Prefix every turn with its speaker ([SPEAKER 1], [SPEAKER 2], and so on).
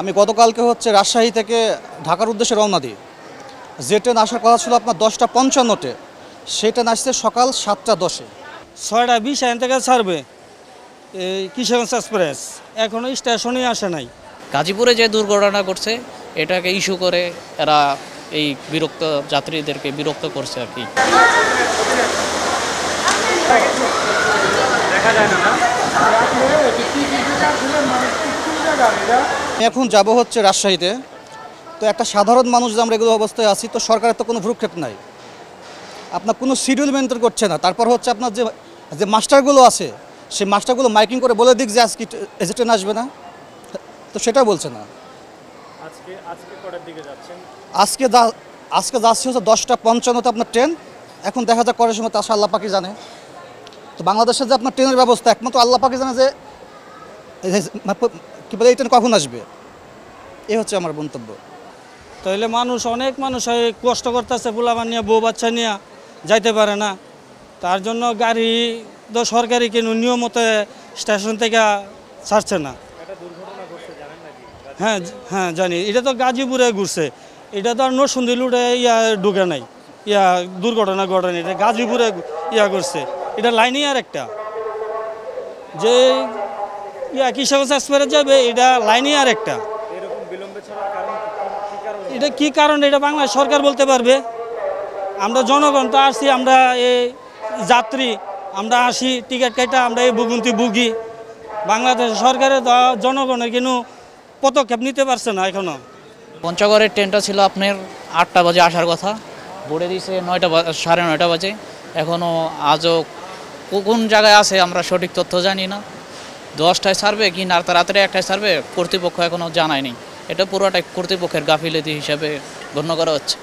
[SPEAKER 1] আমি গতকালকে রাজশাহী থেকে ঢাকার উদ্দেশ্যে রওনা দিই। যে ট্রেন আসার কথা ছিল আপনার 10:55-তে, সেই ট্রেন আসছে সকাল 7:10-এ।
[SPEAKER 2] 6:20 এখান থেকে ছাড়বে এই কিশোরগঞ্জ এক্সপ্রেস, এখনও স্টেশনে আসে নাই।
[SPEAKER 3] গাজীপুরে যে দুর্ঘটনা ঘটছে এটাকে ইস্যু করে এরা এই বিরক্ত যাত্রীদেরকে বিরক্ত করছে আর কি।
[SPEAKER 1] আমি এখন যাব রাজশাহীতে। তো একটা সাধারণ মানুষ যে আমরা এগুলো অবস্থায় আছি, তো সরকারের তো কোনো ভ্রুক্ষেপ নাই, আপনার কোনো শিডিউল মেনটেন করছে না। তারপর আপনার যে যে মাস্টারগুলো আছে, সেই মাস্টারগুলো মাইকিং করে বলে দিক যে আজকে এসে ট্রেন আসবে না, তো সেটা বলছে না। আজকে যাচ্ছি 10:55-তে আপনার ট্রেন। এখন দেখা যাক করার সময় তা আল্লাহ পাকই জানে। তো বাংলাদেশের যে আপনার ট্রেনের ব্যবস্থা একমাত্র আল্লাহ পাকই জানে যে কী বলে এই ট্রেন কখন আসবে। এই হচ্ছে আমার মন্তব্য।
[SPEAKER 2] তাহলে অনেক মানুষ কষ্ট করতেছে, পোলাপান নিয়ে বউ বাচ্চা নিয়ে যাইতে পারে না। তার জন্য গাড়ি তো সরকারি নিয়মতে স্টেশন থেকে ছাড়ছে না। হ্যাঁ হ্যাঁ জানি, এটা তো গাজীপুরে ঘুরছে, এটা তো আর নরসিংদী লুটে ঢুকে নাই, দুর্ঘটনা ঘটেনি, এটা গাজীপুরে করছে। এটা লাইনই আর একটা যে কিশোরগঞ্জ এক্সপ্রেস যাবে, এটা লাইনই আর একটা। এটা কি কারণ, এটা বাংলাদেশ সরকার বলতে পারবে। আমরা জনগণ তো আসছি, আমরা এই যাত্রী, আমরা আসি টিকিট কেটে আমরা এই ভুগন্তি ভুগি। বাংলাদেশ সরকারের জনগণের কিন্তু পদক্ষেপ নিতে পারছে না এখনো।
[SPEAKER 3] পঞ্চগড়ের ট্রেনটা ছিল আপনার 8টা বাজে আসার কথা, বলে দিয়েছে 9:30 বাজে। এখনও আজও কোন জায়গায় আছে আমরা সঠিক তথ্য জানি না। 10টায় ছাড়বে কি না রাত্রে 1টায় ছাড়বে কর্তৃপক্ষ এখনও জানায়নি। এটা পুরোটাই কর্তৃপক্ষের গাফিলতি হিসাবে গণ্য করা হচ্ছে।